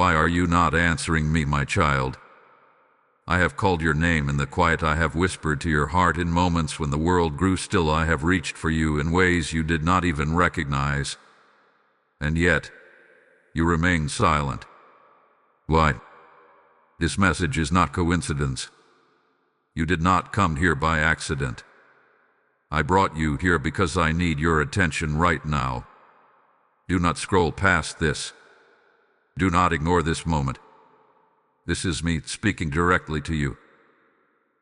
Why are you not answering me, my child? I have called your name in the quiet. I have whispered to your heart in moments when the world grew still. I have reached for you in ways you did not even recognize. And yet, you remain silent. Why? This message is not coincidence. You did not come here by accident. I brought you here because I need your attention right now. Do not scroll past this. Do not ignore this moment. This is me speaking directly to you.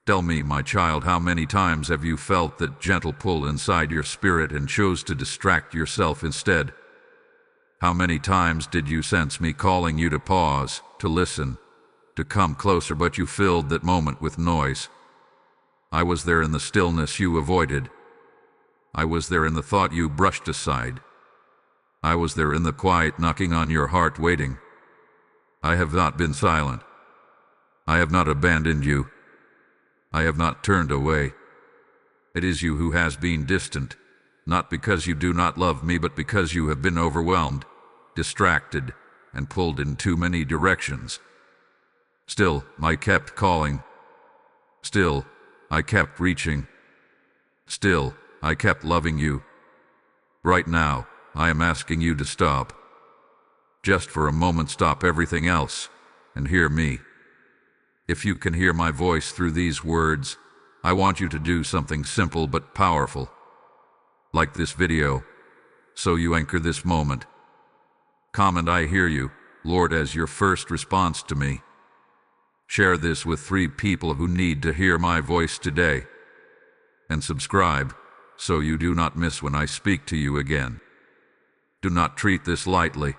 Tell me, my child, how many times have you felt that gentle pull inside your spirit and chose to distract yourself instead? How many times did you sense me calling you to pause, to listen, to come closer, but you filled that moment with noise? I was there in the stillness you avoided. I was there in the thought you brushed aside. I was there in the quiet knocking on your heart waiting. I have not been silent. I have not abandoned you. I have not turned away. It is you who has been distant, not because you do not love me, but because you have been overwhelmed, distracted, and pulled in too many directions. Still, I kept calling. Still, I kept reaching. Still, I kept loving you. Right now, I am asking you to stop. Just for a moment, stop everything else and hear me. If you can hear my voice through these words, I want you to do something simple but powerful. Like this video, so you anchor this moment. Comment "I hear you, Lord" as your first response to me. Share this with 3 people who need to hear my voice today. And subscribe, so you do not miss when I speak to you again. Do not treat this lightly.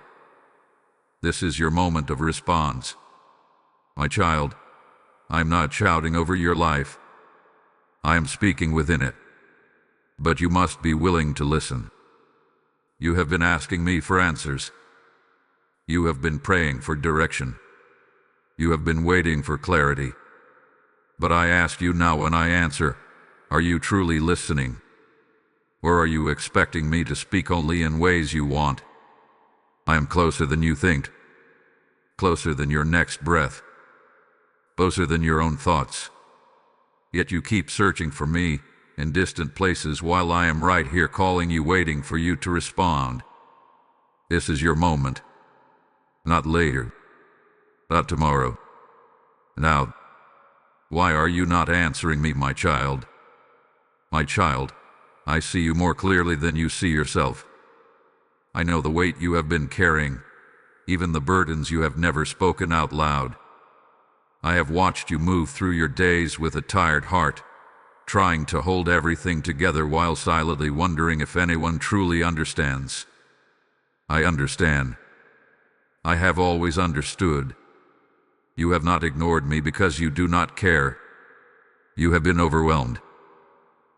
This is your moment of response. My child, I'm not shouting over your life. I am speaking within it. But you must be willing to listen. You have been asking me for answers. You have been praying for direction. You have been waiting for clarity. But I ask you now and I answer, are you truly listening? Or are you expecting me to speak only in ways you want? I am closer than you think. Closer than your next breath. Closer than your own thoughts. Yet you keep searching for me in distant places while I am right here calling you, waiting for you to respond. This is your moment. Not later. Not tomorrow. Now. Why are you not answering me, my child? My child, I see you more clearly than you see yourself. I know the weight you have been carrying, even the burdens you have never spoken out loud. I have watched you move through your days with a tired heart, trying to hold everything together while silently wondering if anyone truly understands. I understand. I have always understood. You have not ignored me because you do not care. You have been overwhelmed.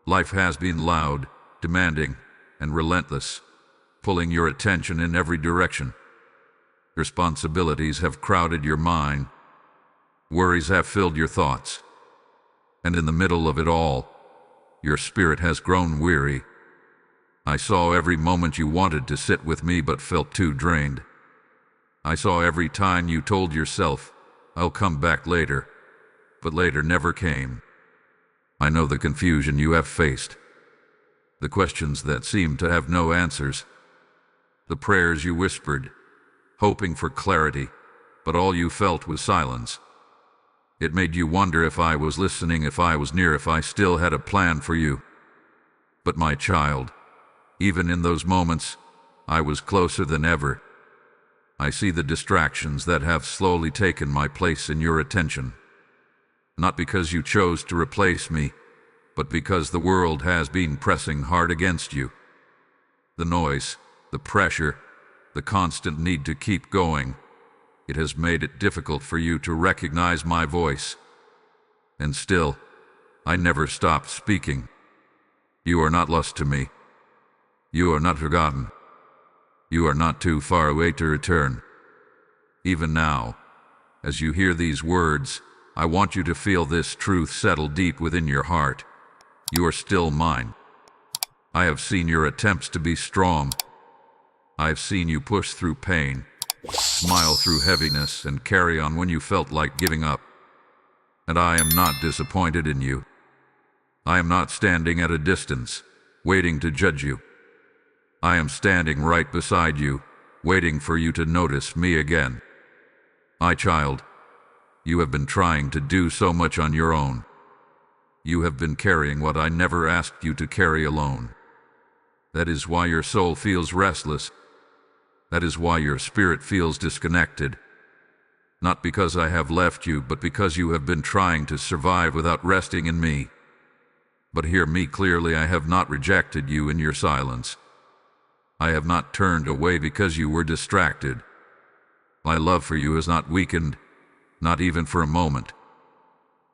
Life has been loud, demanding, and relentless, pulling your attention in every direction. Responsibilities have crowded your mind. Worries have filled your thoughts. And in the middle of it all, your spirit has grown weary. I saw every moment you wanted to sit with me but felt too drained. I saw every time you told yourself, I'll come back later, but later never came. I know the confusion you have faced, the questions that seemed to have no answers, the prayers you whispered, hoping for clarity, but all you felt was silence. It made you wonder if I was listening, if I was near, if I still had a plan for you. But my child, even in those moments, I was closer than ever. I see the distractions that have slowly taken my place in your attention. Not because you chose to replace me, but because the world has been pressing hard against you. The noise, the pressure, the constant need to keep going, it has made it difficult for you to recognize my voice. And still, I never stopped speaking. You are not lost to me. You are not forgotten. You are not too far away to return. Even now, as you hear these words, I want you to feel this truth settle deep within your heart. You are still mine. I have seen your attempts to be strong. I have seen you push through pain, smile through heaviness, and carry on when you felt like giving up. And I am not disappointed in you. I am not standing at a distance, waiting to judge you. I am standing right beside you, waiting for you to notice me again. My child, you have been trying to do so much on your own. You have been carrying what I never asked you to carry alone. That is why your soul feels restless. That is why your spirit feels disconnected. Not because I have left you, but because you have been trying to survive without resting in me. But hear me clearly, I have not rejected you in your silence. I have not turned away because you were distracted. My love for you has not weakened, not even for a moment.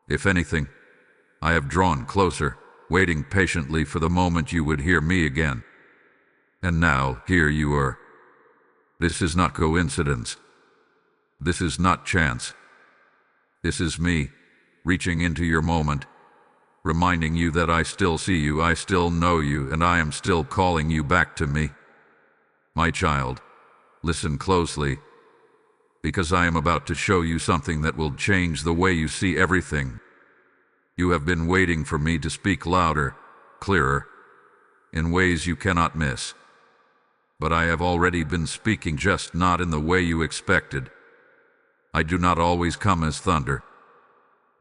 If anything, I have drawn closer, waiting patiently for the moment you would hear me again. And now, here you are. This is not coincidence. This is not chance. This is me, reaching into your moment, reminding you that I still see you, I still know you, and I am still calling you back to me. My child, listen closely, because I am about to show you something that will change the way you see everything. You have been waiting for me to speak louder, clearer, in ways you cannot miss. But I have already been speaking, just not in the way you expected. I do not always come as thunder.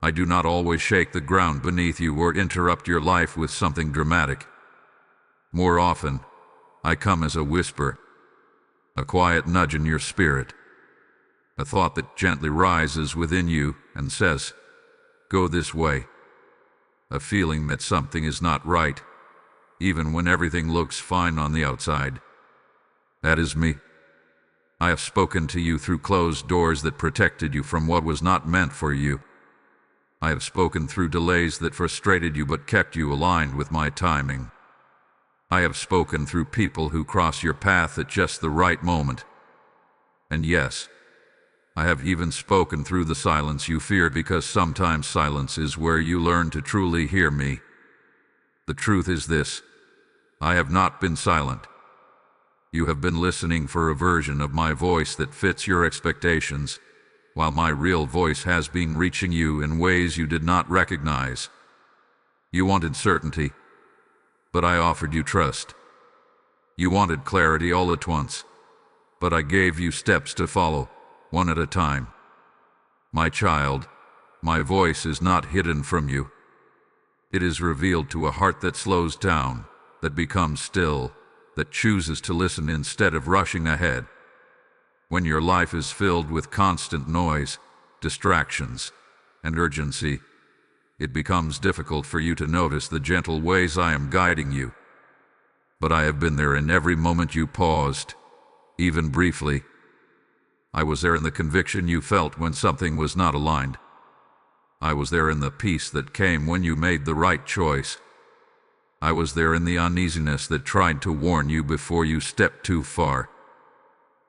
I do not always shake the ground beneath you or interrupt your life with something dramatic. More often, I come as a whisper, a quiet nudge in your spirit, a thought that gently rises within you and says, "Go this way." A feeling that something is not right, even when everything looks fine on the outside. That is me. I have spoken to you through closed doors that protected you from what was not meant for you. I have spoken through delays that frustrated you but kept you aligned with my timing. I have spoken through people who cross your path at just the right moment. And yes, I have even spoken through the silence you feared, because sometimes silence is where you learn to truly hear me. The truth is this: I have not been silent. You have been listening for a version of my voice that fits your expectations, while my real voice has been reaching you in ways you did not recognize. You wanted certainty, but I offered you trust. You wanted clarity all at once, but I gave you steps to follow, one at a time. My child, my voice is not hidden from you. It is revealed to a heart that slows down, that becomes still, that chooses to listen instead of rushing ahead. When your life is filled with constant noise, distractions, and urgency, it becomes difficult for you to notice the gentle ways I am guiding you. But I have been there in every moment you paused, even briefly. I was there in the conviction you felt when something was not aligned. I was there in the peace that came when you made the right choice. I was there in the uneasiness that tried to warn you before you stepped too far.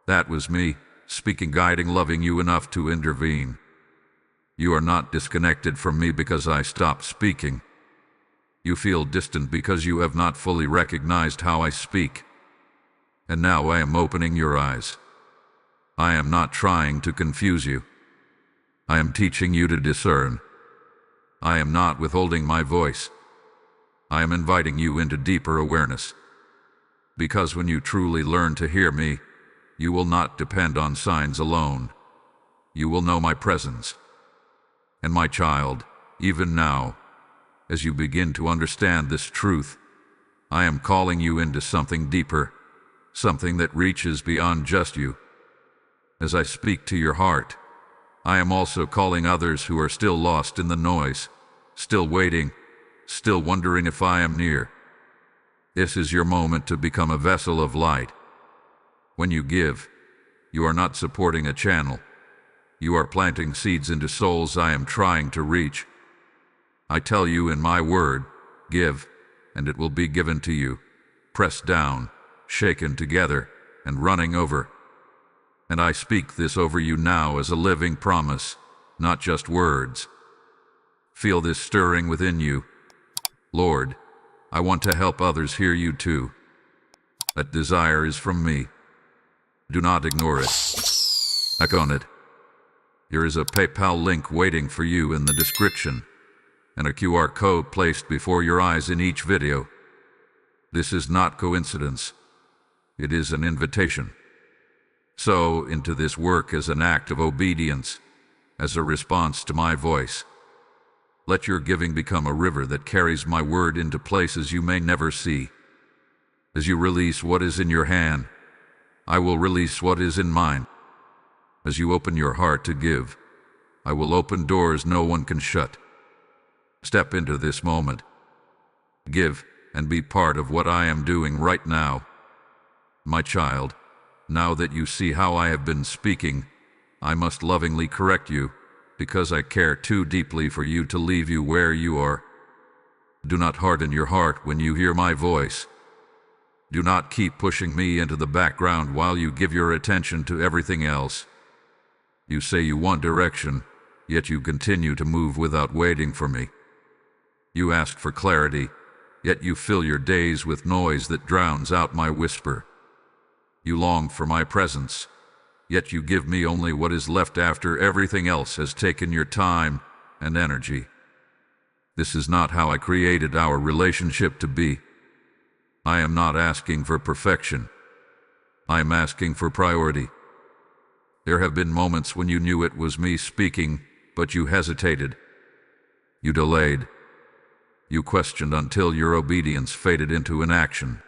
That was me, speaking, guiding, loving you enough to intervene. You are not disconnected from me because I stopped speaking. You feel distant because you have not fully recognized how I speak. And now I am opening your eyes. I am not trying to confuse you. I am teaching you to discern. I am not withholding my voice. I am inviting you into deeper awareness. Because when you truly learn to hear me, you will not depend on signs alone. You will know my presence. And my child, even now, as you begin to understand this truth, I am calling you into something deeper, something that reaches beyond just you. As I speak to your heart, I am also calling others who are still lost in the noise, still waiting, still wondering if I am near. This is your moment to become a vessel of light. When you give, you are not supporting a channel. You are planting seeds into souls I am trying to reach. I tell you in my word, give, and it will be given to you, pressed down, shaken together, and running over. And I speak this over you now as a living promise, not just words. Feel this stirring within you. Lord, I want to help others hear you too. That desire is from me. Do not ignore it. Click on it. Here is a PayPal link waiting for you in the description, and a QR code placed before your eyes in each video. This is not coincidence. It is an invitation. Sow into this work as an act of obedience, as a response to my voice. Let your giving become a river that carries my word into places you may never see. As you release what is in your hand, I will release what is in mine. As you open your heart to give, I will open doors no one can shut. Step into this moment. Give and be part of what I am doing right now. My child, now that you see how I have been speaking, I must lovingly correct you, because I care too deeply for you to leave you where you are. Do not harden your heart when you hear my voice. Do not keep pushing me into the background while you give your attention to everything else. You say you want direction, yet you continue to move without waiting for me. You ask for clarity, yet you fill your days with noise that drowns out my whisper. You long for my presence, yet you give me only what is left after everything else has taken your time and energy. This is not how I created our relationship to be. I am not asking for perfection. I am asking for priority. There have been moments when you knew it was me speaking, but you hesitated. You delayed. You questioned until your obedience faded into inaction.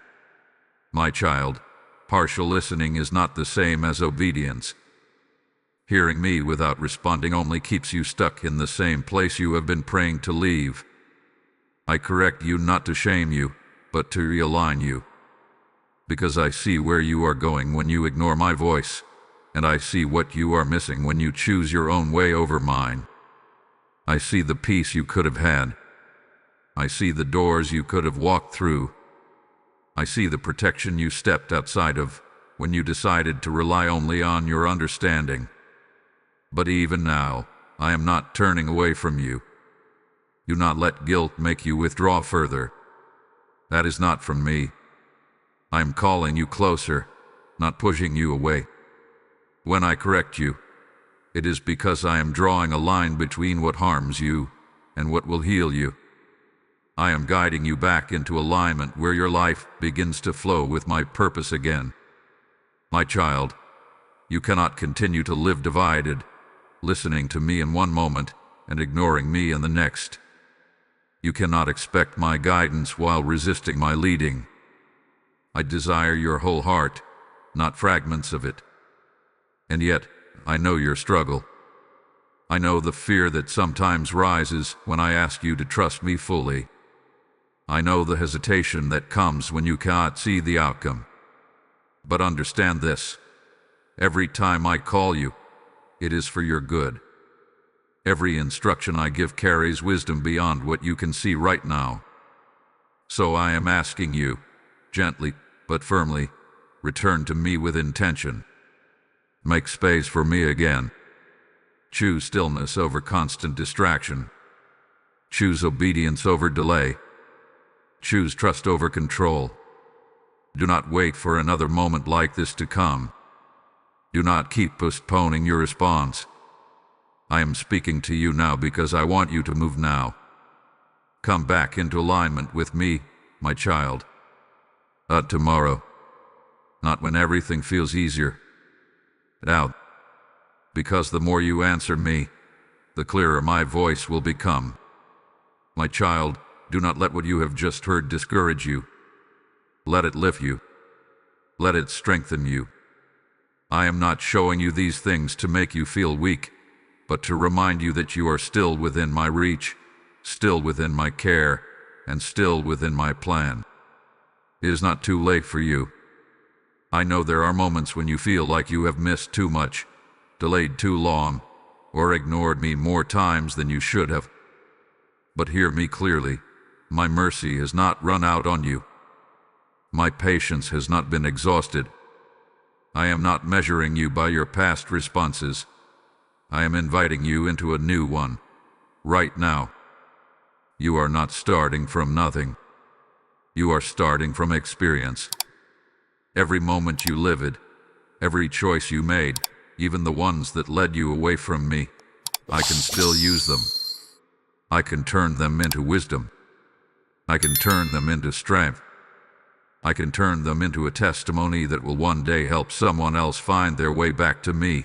My child, partial listening is not the same as obedience. Hearing me without responding only keeps you stuck in the same place you have been praying to leave. I correct you not to shame you, but to realign you. Because I see where you are going when you ignore my voice, and I see what you are missing when you choose your own way over mine. I see the peace you could have had. I see the doors you could have walked through. I see the protection you stepped outside of when you decided to rely only on your understanding. But even now, I am not turning away from you. Do not let guilt make you withdraw further. That is not from me. I am calling you closer, not pushing you away. When I correct you, it is because I am drawing a line between what harms you and what will heal you. I am guiding you back into alignment where your life begins to flow with my purpose again. My child, you cannot continue to live divided, listening to me in one moment and ignoring me in the next. You cannot expect my guidance while resisting my leading. I desire your whole heart, not fragments of it. And yet, I know your struggle. I know the fear that sometimes rises when I ask you to trust me fully. I know the hesitation that comes when you cannot see the outcome. But understand this. Every time I call you, it is for your good. Every instruction I give carries wisdom beyond what you can see right now. So I am asking you, gently but firmly, return to me with intention. Make space for me again. Choose stillness over constant distraction. Choose obedience over delay. Choose trust over control. Do not wait for another moment like this to come. Do not keep postponing your response. I am speaking to you now because I want you to move now. Come back into alignment with me, my child. Not tomorrow. Not when everything feels easier. Now, because the more you answer me, the clearer my voice will become. My child, do not let what you have just heard discourage you. Let it lift you. Let it strengthen you. I am not showing you these things to make you feel weak, but to remind you that you are still within my reach, still within my care, and still within my plan. It is not too late for you. I know there are moments when you feel like you have missed too much, delayed too long, or ignored me more times than you should have. But hear me clearly. My mercy has not run out on you. My patience has not been exhausted. I am not measuring you by your past responses. I am inviting you into a new one, right now. You are not starting from nothing. You are starting from experience. Every moment you lived, every choice you made, even the ones that led you away from me. I can still use them. I can turn them into wisdom. I can turn them into strength. I can turn them into a testimony that will one day help someone else find their way back to me.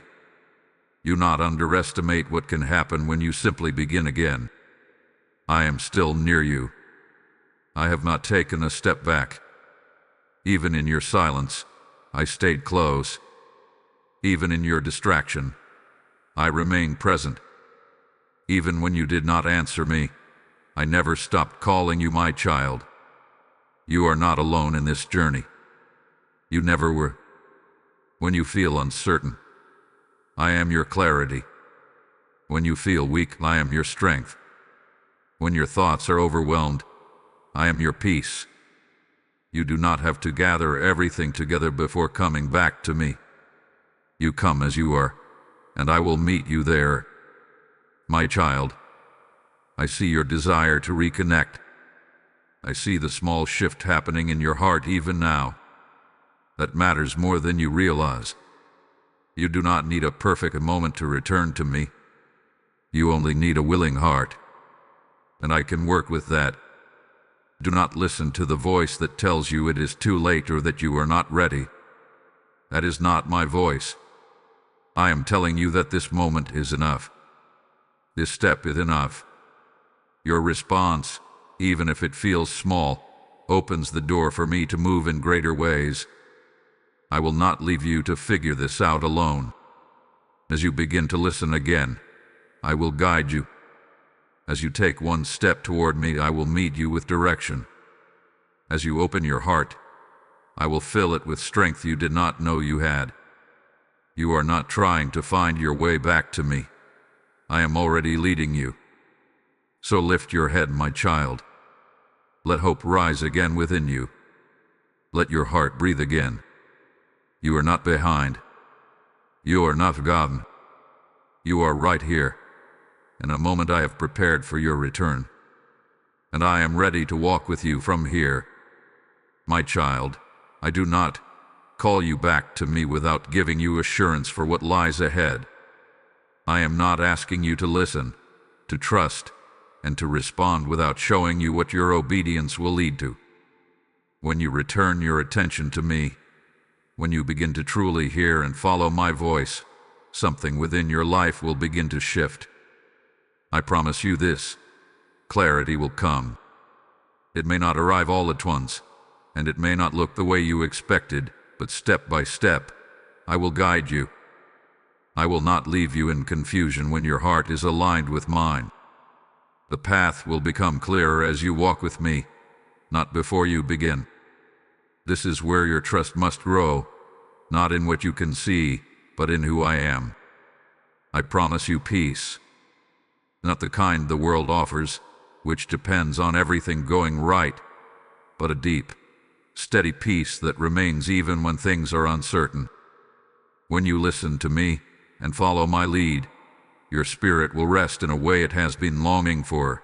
Do not underestimate what can happen when you simply begin again. I am still near you. I have not taken a step back. Even in your silence, I stayed close. Even in your distraction, I remained present. Even when you did not answer me, I never stopped calling you my child. You are not alone in this journey. You never were. When you feel uncertain, I am your clarity. When you feel weak, I am your strength. When your thoughts are overwhelmed, I am your peace. You do not have to gather everything together before coming back to me. You come as you are, and I will meet you there. My child, I see your desire to reconnect. I see the small shift happening in your heart even now. That matters more than you realize. You do not need a perfect moment to return to me. You only need a willing heart, and I can work with that. Do not listen to the voice that tells you it is too late or that you are not ready. That is not my voice. I am telling you that this moment is enough. This step is enough. Your response, even if it feels small, opens the door for me to move in greater ways. I will not leave you to figure this out alone. As you begin to listen again, I will guide you. As you take one step toward me, I will meet you with direction. As you open your heart, I will fill it with strength you did not know you had. You are not trying to find your way back to me. I am already leading you. So lift your head, my child. Let hope rise again within you. Let your heart breathe again. You are not behind. You are not forgotten. You are right here. In a moment I have prepared for your return, and I am ready to walk with you from here. My child, I do not call you back to me without giving you assurance for what lies ahead. I am not asking you to listen, to trust, and to respond without showing you what your obedience will lead to. When you return your attention to me, when you begin to truly hear and follow my voice, something within your life will begin to shift. I promise you this: clarity will come. It may not arrive all at once, and it may not look the way you expected, but step by step, I will guide you. I will not leave you in confusion when your heart is aligned with mine. The path will become clearer as you walk with me, not before you begin. This is where your trust must grow, not in what you can see, but in who I am. I promise you peace. Not the kind the world offers, which depends on everything going right, but a deep, steady peace that remains even when things are uncertain. When you listen to me and follow my lead, your spirit will rest in a way it has been longing for.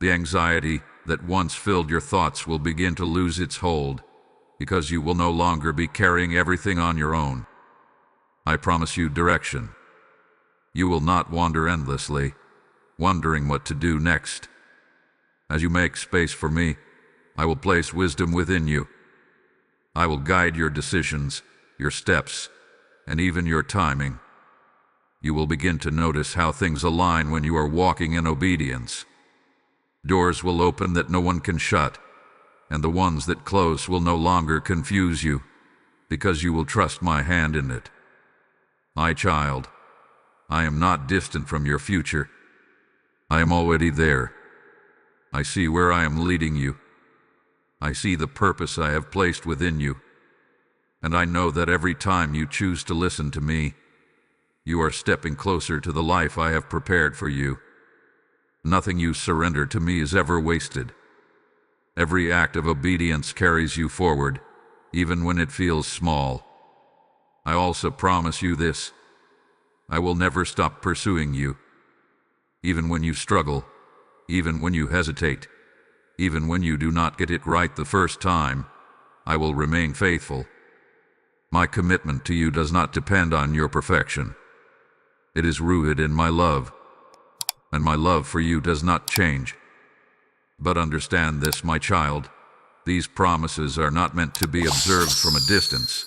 The anxiety that once filled your thoughts will begin to lose its hold, because you will no longer be carrying everything on your own. I promise you direction. You will not wander endlessly, wondering what to do next. As you make space for me, I will place wisdom within you. I will guide your decisions, your steps, and even your timing. You will begin to notice how things align when you are walking in obedience. Doors will open that no one can shut, and the ones that close will no longer confuse you, because you will trust my hand in it. My child, I am not distant from your future. I am already there. I see where I am leading you. I see the purpose I have placed within you. And I know that every time you choose to listen to me, you are stepping closer to the life I have prepared for you. Nothing you surrender to me is ever wasted. Every act of obedience carries you forward, even when it feels small. I also promise you this: I will never stop pursuing you. Even when you struggle, even when you hesitate, even when you do not get it right the first time, I will remain faithful. My commitment to you does not depend on your perfection. It is rooted in my love, and my love for you does not change. But understand this, my child, these promises are not meant to be observed from a distance.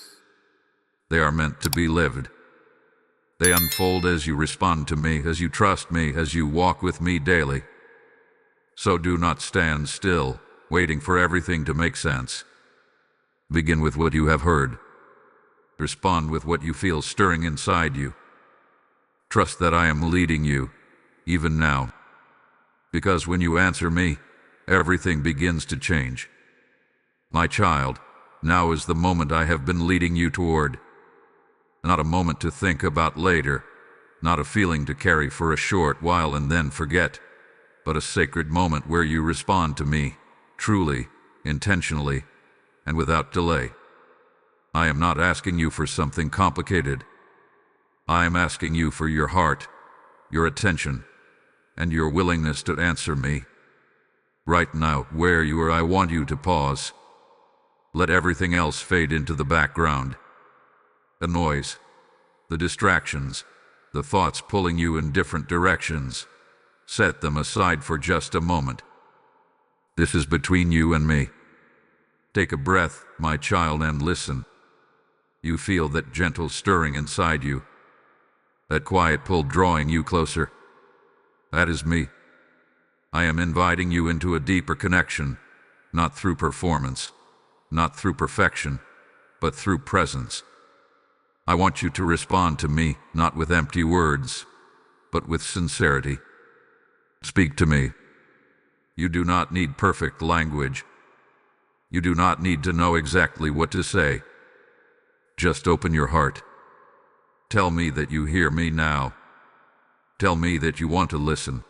They are meant to be lived. They unfold as you respond to me, as you trust me, as you walk with me daily. So do not stand still, waiting for everything to make sense. Begin with what you have heard. Respond with what you feel stirring inside you. Trust that I am leading you, even now. Because when you answer me, everything begins to change. My child, now is the moment I have been leading you toward. Not a moment to think about later, not a feeling to carry for a short while and then forget, but a sacred moment where you respond to me, truly, intentionally, and without delay. I am not asking you for something complicated. I am asking you for your heart, your attention, and your willingness to answer me. Right now, where you are, I want you to pause. Let everything else fade into the background. The noise, the distractions, the thoughts pulling you in different directions. Set them aside for just a moment. This is between you and me. Take a breath, my child, and listen. You feel that gentle stirring inside you, that quiet pull drawing you closer. That is me. I am inviting you into a deeper connection, not through performance, not through perfection, but through presence. I want you to respond to me, not with empty words, but with sincerity. Speak to me. You do not need perfect language. You do not need to know exactly what to say. Just open your heart. Tell me that you hear me now. Tell me that you want to listen.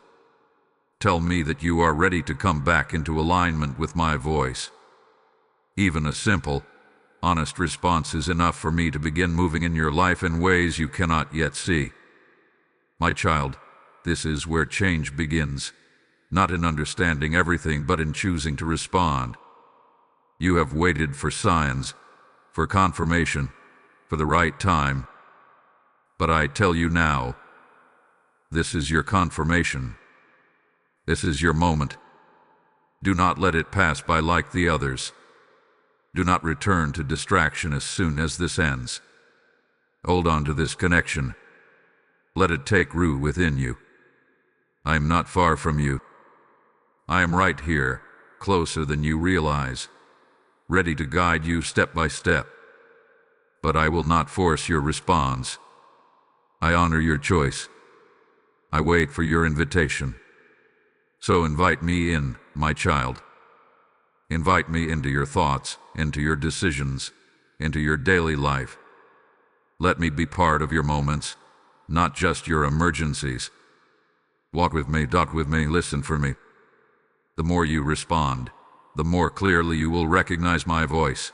Tell me that you are ready to come back into alignment with my voice. Even a simple, honest response is enough for me to begin moving in your life in ways you cannot yet see. My child, this is where change begins, not in understanding everything, but in choosing to respond. You have waited for signs, for confirmation, for the right time. But I tell you now, this is your confirmation. This is your moment. Do not let it pass by like the others. Do not return to distraction as soon as this ends. Hold on to this connection. Let it take root within you. I am not far from you. I am right here, closer than you realize, ready to guide you step by step. But I will not force your response. I honor your choice. I wait for your invitation. So invite me in, my child. Invite me into your thoughts, into your decisions, into your daily life. Let me be part of your moments, not just your emergencies. Walk with me, talk with me, listen for me. The more you respond, the more clearly you will recognize my voice.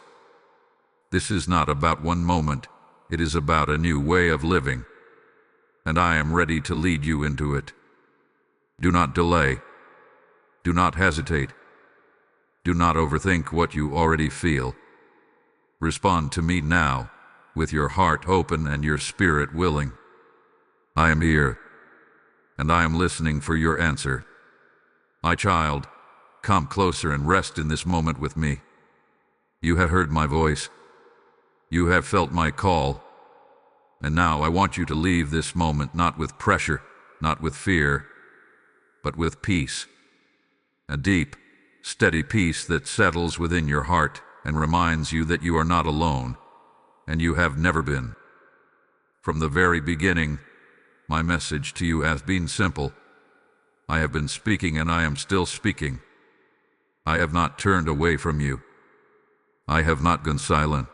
This is not about one moment, it is about a new way of living. And I am ready to lead you into it. Do not delay. Do not hesitate. Do not overthink what you already feel. Respond to me now, with your heart open and your spirit willing. I am here, and I am listening for your answer. My child, come closer and rest in this moment with me. You have heard my voice. You have felt my call. And now I want you to leave this moment not with pressure, not with fear, but with peace. A deep, steady peace that settles within your heart and reminds you that you are not alone, and you have never been. From the very beginning, my message to you has been simple. I have been speaking and I am still speaking. I have not turned away from you. I have not gone silent.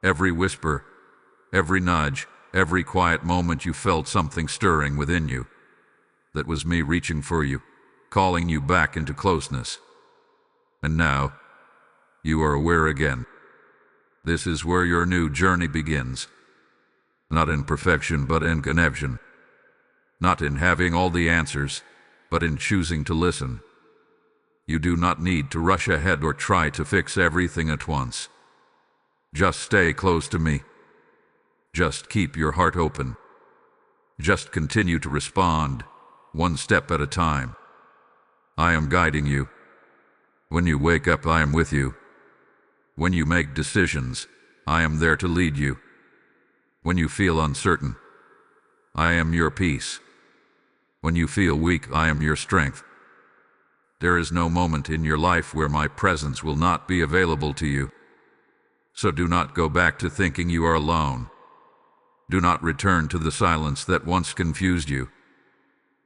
Every whisper, every nudge, every quiet moment you felt something stirring within you. That was me reaching for you, calling you back into closeness. And now, you are aware again. This is where your new journey begins. Not in perfection, but in connection. Not in having all the answers, but in choosing to listen. You do not need to rush ahead or try to fix everything at once. Just stay close to me. Just keep your heart open. Just continue to respond, one step at a time. I am guiding you. When you wake up, I am with you. When you make decisions, I am there to lead you. When you feel uncertain, I am your peace. When you feel weak, I am your strength. There is no moment in your life where my presence will not be available to you. So do not go back to thinking you are alone. Do not return to the silence that once confused you.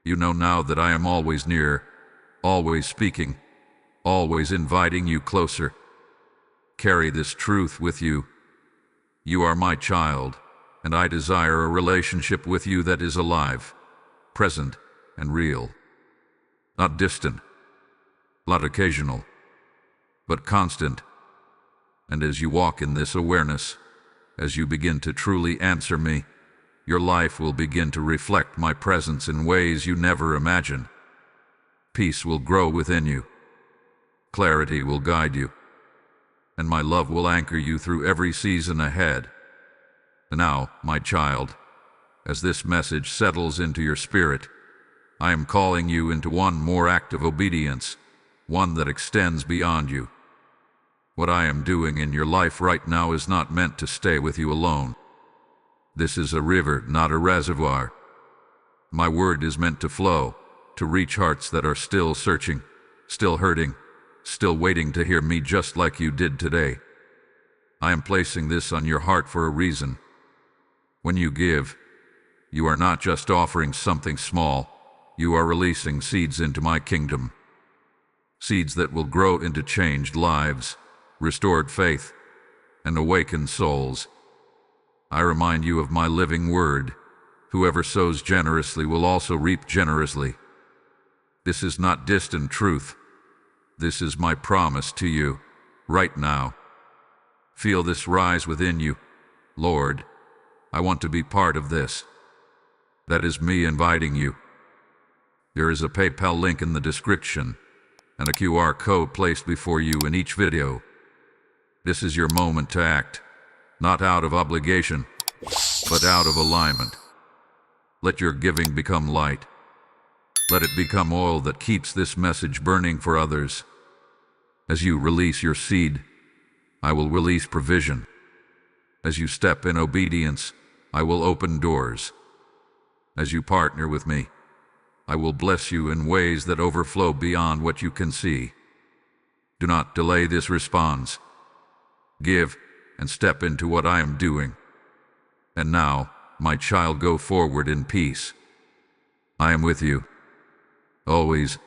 You know now that I am always near, always speaking, always inviting you closer. Carry this truth with you. You are my child, and I desire a relationship with you that is alive, present, and real. Not distant, not occasional, but constant. And as you walk in this awareness, as you begin to truly answer me, your life will begin to reflect my presence in ways you never imagined. Peace will grow within you. Clarity will guide you. And my love will anchor you through every season ahead. And now, my child, as this message settles into your spirit, I am calling you into one more act of obedience, one that extends beyond you. What I am doing in your life right now is not meant to stay with you alone. This is a river, not a reservoir. My word is meant to flow, to reach hearts that are still searching, still hurting, still waiting to hear me just like you did today. I am placing this on your heart for a reason. When you give, you are not just offering something small, you are releasing seeds into my kingdom. Seeds that will grow into changed lives, restored faith, and awakened souls. I remind you of my living word. Whoever sows generously will also reap generously. This is not distant truth. This is my promise to you, right now. Feel this rise within you. Lord, I want to be part of this. That is me inviting you. There is a PayPal link in the description, and a QR code placed before you in each video. This is your moment to act, not out of obligation, but out of alignment. Let your giving become light. Let it become oil that keeps this message burning for others. As you release your seed, I will release provision. As you step in obedience, I will open doors. As you partner with me, I will bless you in ways that overflow beyond what you can see. Do not delay this response. Give and step into what I am doing. And now, my child, go forward in peace. I am with you, always,